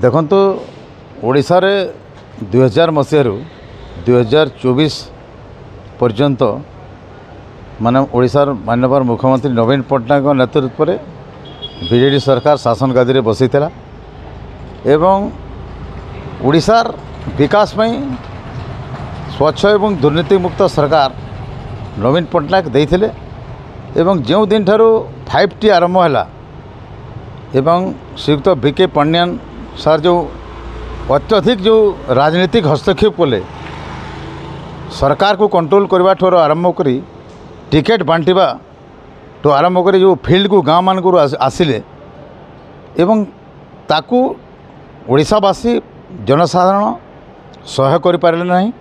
देखो ओडिशा रे 2000 मसीह 2024 पर्यंत माने ओडिशार माननीय मुख्यमंत्री नवीन पट्टनायक नेतृत्व में बीजेडी सरकार शासन गादी बसी एवं ओडिशार विकास में स्वच्छ एवं दुर्नीति मुक्त सरकार नवीन पट्टनायक देइथिले एवं जो दिन ठारू 5T आरंभ है एवं श्रीयुक्त बीके पांड्यान सर जो अत्यधिक जो राजनीतिक हस्तक्षेप कले सरकार को कंट्रोल करवा ठूर आरंभ करी टिकेट बांटिबा तो आरंभ करी जो फील्ड को गाँव मान आसिले एवं ताकू ओडिशावासी जनसाधारण सहाय कर पारे नहीं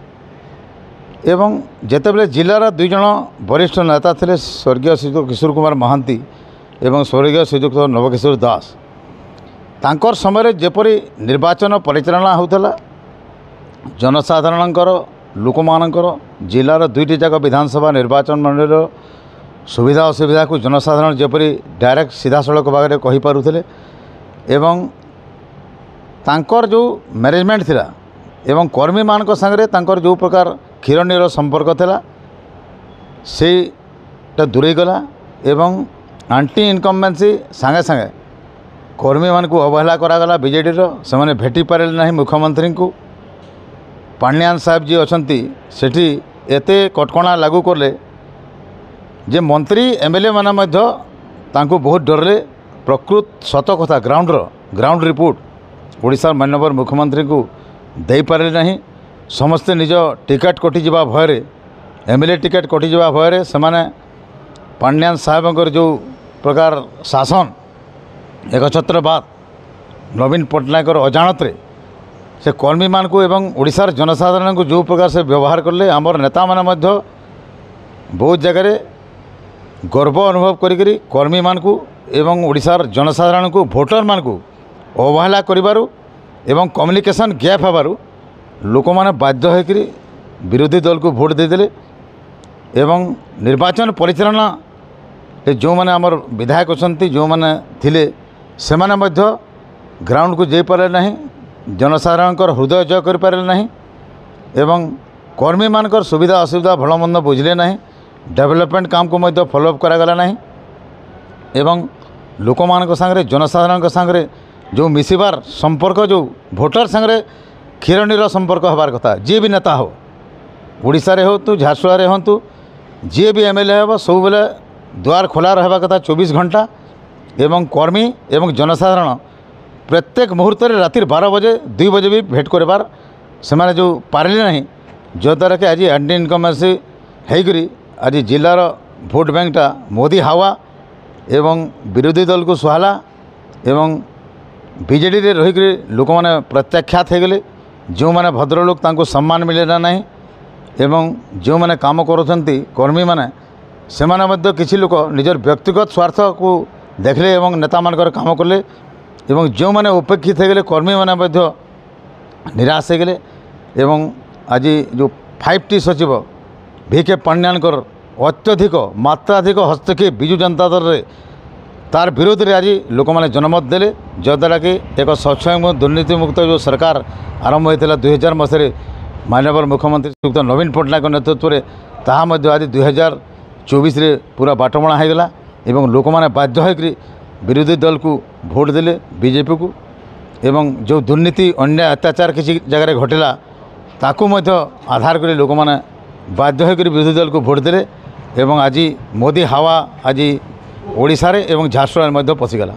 एवं जेतेबेले जिलार 2 जन वरिष्ठ नेता थे स्वर्गीय श्रीयुक्त किशोर कुमार महांती एवं स्वर्गीय श्रीयुक्त नवकिशोर दास तांकर समय जेपरी निर्वाचन परिचालना होता जनसाधारणकर लोक मानकर जिलार 2टी जाक विधानसभा निर्वाचन मंडल सुविधा असुविधा को जनसाधारण जेपरी डायरेक्ट सीधा सड़क भाग में कही पारुथिले एवं तांकर जो मैनेजमेंट थिला एवं कर्मी मान संगे तांकर जो प्रकार क्षीरनीर संपर्क थिला सेटा दूरे गला एवं आंटी इनकम्बेंसी सांगे सांगे कर्मी मान को अवहेला करागला बीजेडी से मैंने भेटी पारे ना मुख्यमंत्री को पांड्यान साहेब जी अच्छी सेठी एते कटकणा लागू करले जे मंत्री एमएलए माने मध्य तांको बहुत डरले प्रकृत सत कथा ग्राउंड रिपोर्ट ओडिशा माननीय मुख्यमंत्री को दे पारे नहीं समस्ते निज टिकेट कटिजा भय एमएलए टिकेट कटिजा भय से माने पांड्यान साहेब जो प्रकार शासन एकछत्रवाद नवीन पट्टनायक अजाणत से कर्मी मान को एवं ओडिशार जनसाधारण को जो प्रकार से व्यवहार करले आमर नेता माने मध्य बहुत जगह गर्व अनुभव करी कर्मी मान को एवं ओडिशार जनसाधारण को भोटर मान को अवहेला करिबारु एवं कम्युनिकेशन गैप हबारु लोक माने बाध्य होकरी विरोधी दल को भोट देदेले एवं निर्वाचन परिचालना जो माने आमर विधायक अच्छी जो माने थिले से माने मध्य ग्राउंड को जाई पारे नहीं जनसाधारण हृदय जय कर पारे नहीं एवं कर्मी मानकर सुविधा असुविधा भलमंद बुझले नहीं डेवलपमेंट काम को मध्य फॉलोअप करागला नहीं एवं लोक मान संगे जनसाधारण संगे जो मिसिबार संपर्क जो भोटर संगे क्षीरनीर संपर्क हबार कथा जी भी नेता हो ओडिशा रे हो तो झारसुगुड़ा रे हूँ जी भी एमएलए हो सब बेले द्वार खोला रहा कथा 24 घंटा एवं कर्मी एवं जनसाधारण प्रत्येक मुहूर्त राति 12 बजे 2 बजे भी भेट करबार से माने जो पारे नहीं जद्वारा कि आज एंटी इनकमेंसी होकर आज जिलार भोट बैंकटा मोदी हावा एवं विरोधी दल को सुहाला एवं बीजेडी रे रहिक लोक मैंने प्रत्याख्यात हो गले जो मैंने भद्रलोक तांको सम्मान मिलेना नहीं एवं जो मैंने काम करुँच कर्मी मैंने से माने किसी लोक निजर व्यक्तिगत स्वार्थ को देखले एवं नेता मानकर काम कले एवं जो मैंने उपेक्षित हो गले कर्मी मैंने निराश हो गले एवं आज जो 5T सचिव बीके पांड्यानकर अत्यधिक मात्राधिक हस्तक्षेप बिजु जनता दल रे तार विरोध में आज लोक मैंने जनमत देले जद्वारा कि एक स्वच्छ एवं दुर्नीति मुक्त जो सरकार आरंभ होता 2000 मसीह माननीय मुख्यमंत्री श्रीयुक्त नवीन पट्टनायक नेतृत्व में ताहा आज 2024 रे पूरा बाटमणा होगला एवं लोक मैंने बाध्य होकर विरोधी दल को भोट देले बीजेपी को एवं जो दुर्नीति अन्याय अत्याचार किसी जगह घटला ताकू मध्य आधार कर लोक मैंने बाध्य होकर विरोधी दल को भोट देले एवं आज मोदी हावा आज ओडिशा रे एवं झारसुगुड़ा मध्य पशिगला।